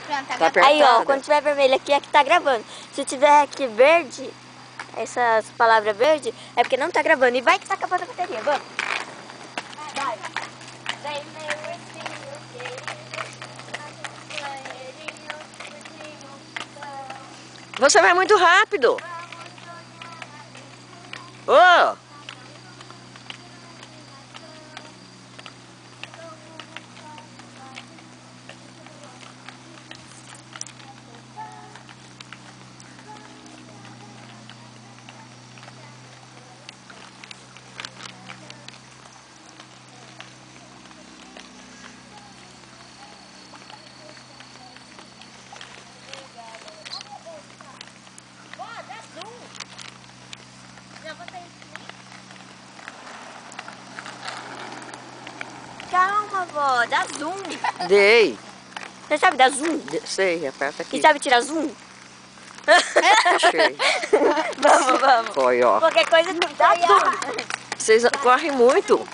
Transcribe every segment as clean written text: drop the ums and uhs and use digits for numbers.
Pronto, Tá agora Aí, ó, apertada. quando tiver vermelho aqui, é que tá gravando. Se tiver aqui verde, essas palavras verde, é porque não tá gravando. E vai que tá acabando a bateria, vamos. Vai. Vem, meu ursinho querido, companheirinho, ursinho, Você vai muito rápido. Ô! Calma, vó, dá zoom. Dei. Você sabe dar zoom? Sei, aperta aqui. E sabe tirar zoom? Achei. Vamos. Foi, ó. Qualquer coisa dá zoom. Vocês correm muito.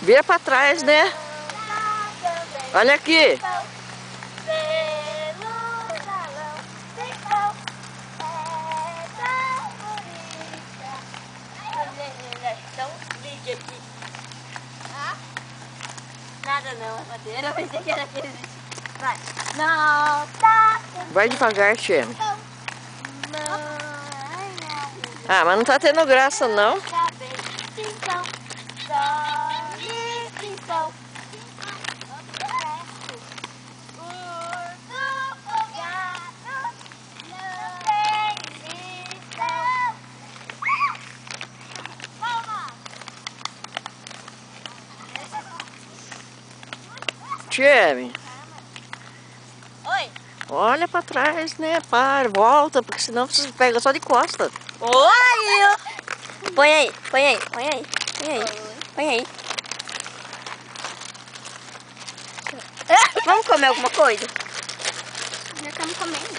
Vira pra trás, né? Olha aqui. Nada não, é madeira, eu pensei que era aquele. Vai. Não, tá. Vai devagar, Tia. Ah, mas não tá tendo graça, não. Tia, Oi. olha pra trás, né? Para, volta, porque senão você pega só de costa. Oi! Põe aí. Vamos comer alguma coisa? Já estamos comendo.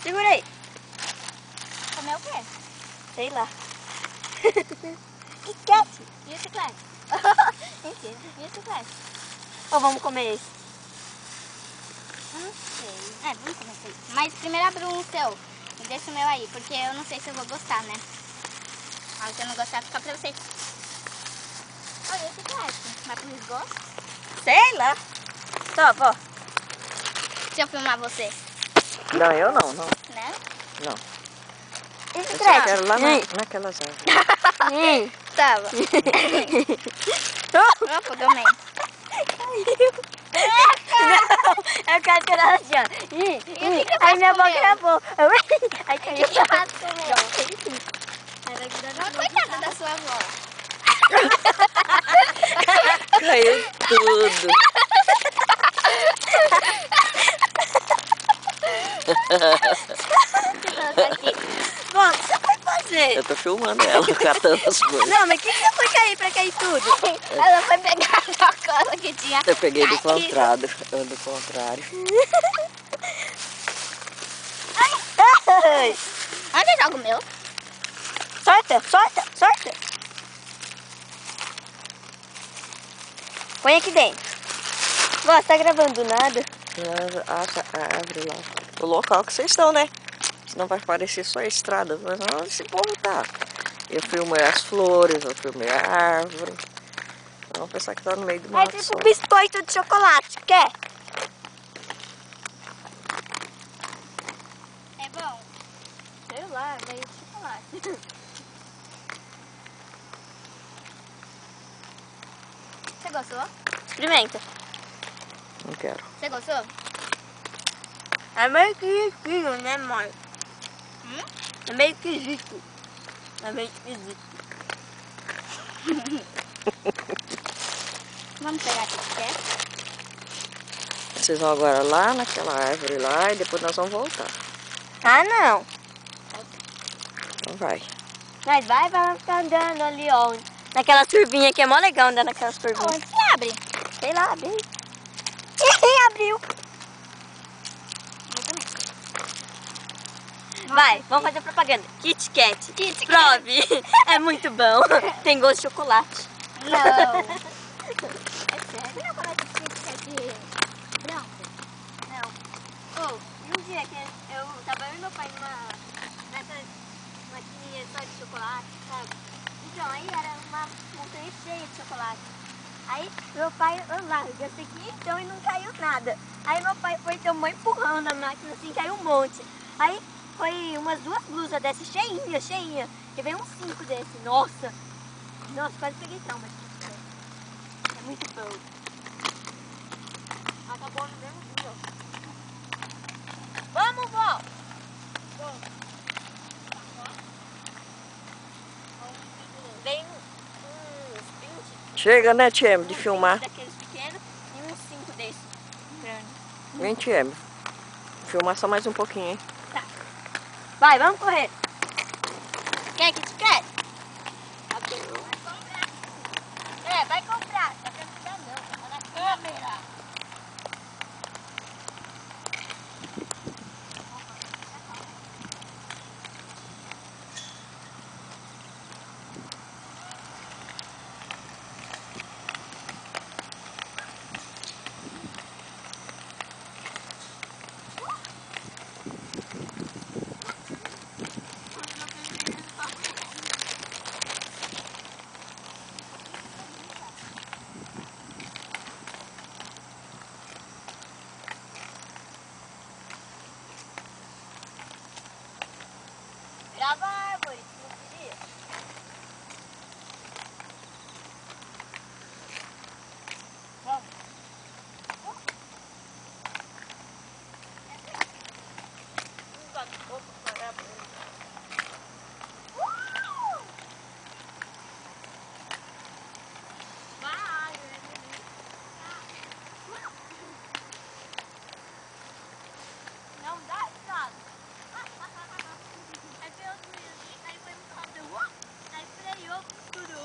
Segura aí. Comer o quê? Sei lá. Que cat? E o chiclete? Mentira. E o chiclete? Ou vamos comer esse? Não sei. Vamos comer isso aí. Mas primeiro abre o seu. E deixa o meu aí, porque eu não sei se eu vou gostar, né? Ah, se eu não gostar, fica pra você. Olha esse chiclete. Vai pro esgoto? Sei lá. Só, vó. Deixa eu filmar você. Não, eu não. Né? Não. E Eu só chiclete? quero lá naquelas árvores. Tava. Não, também. Não, eu quero tirar assim, ó. E o que que eu Aí faço minha com o boca meu? gravou. Aí O caiu. que eu faço com o meu? Aí vai virar Não, coitada da sua avó. Caiu tudo. Bom, o que você foi fazer? Eu tô filmando ela, catando as coisas. Não, mas o que você foi cair pra cair tudo? Ela foi pegar a cola que tinha. Eu peguei do caído. contrário. Do contrário. Ai. Onde joga o meu? Solta. Põe aqui dentro. Vó, você tá gravando nada? Abre lá. O local que vocês estão, né? Senão vai parecer só a estrada. Mas onde esse povo tá? Eu filmei as flores, eu filmei a árvore. Vamos pensar que tá no meio do É mato tipo só. um biscoito de chocolate, quer? É bom? Sei lá, meio de chocolate. Você gostou? Experimenta. Não quero. Você gostou? É meio esquisito, né, mãe? É meio esquisito. É meio esquisito. Vamos pegar aqui, quer? Vocês vão agora lá naquela árvore lá e depois nós vamos voltar. Ah, não. Então vai. Mas vai ficar andando ali, ó. Naquela turvinha que é mó legal andar naquelas turvinhas. Onde se abre? Sei lá, abriu. Abriu. Vai, vamos fazer propaganda. Kit Kat. Kit Kat. Prove. É muito bom. Tem gosto de chocolate. Não. É sério? Você não conhece Kit Kat branco? Não. Oh, um dia que eu tava eu e meu pai nessas maquininhas só de chocolate, sabe? Então, aí era uma montanha cheia de chocolate. Aí meu pai, lá, eu sei que então e não caiu nada. Aí meu pai foi ter um empurrão na máquina, assim, caiu um monte. Aí foi umas 2 blusas dessas, cheinha. E veio uns 5 desses. Nossa, quase peguei trauma. É muito bom. Acabou no mesmo dia. Vamos, vó! Vem uns 20. Chega, né, Tiem, de filmar. Daqueles pequenos e uns 5 desses grandes. Vem, Tiem. Filmar só mais um pouquinho, hein? Tá. Vai, vamos correr. Quer Kit Kat? Vai comprar. É, vai comprar. Tá pra cuidar não. Tá na câmera. Grava a árvore, se não queria. Vamos. Não dá estrada. Aí veio o juiz, aí foi muito rápido. Aí freou tudo.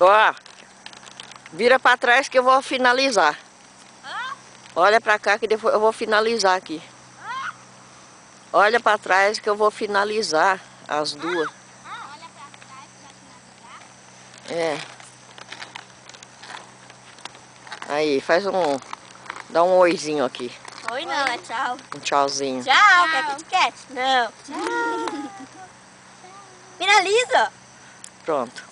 Ó, vira pra trás que eu vou finalizar. Olha pra cá que depois eu vou finalizar aqui. Olha pra trás que eu vou finalizar as duas. Olha pra trás, pra finalizar. É. Aí, faz um... Dá um oizinho aqui. Oi não, é tchau. Um tchauzinho. Tchau, quer Kit Kat? Não. Tchau. Finaliza. Pronto.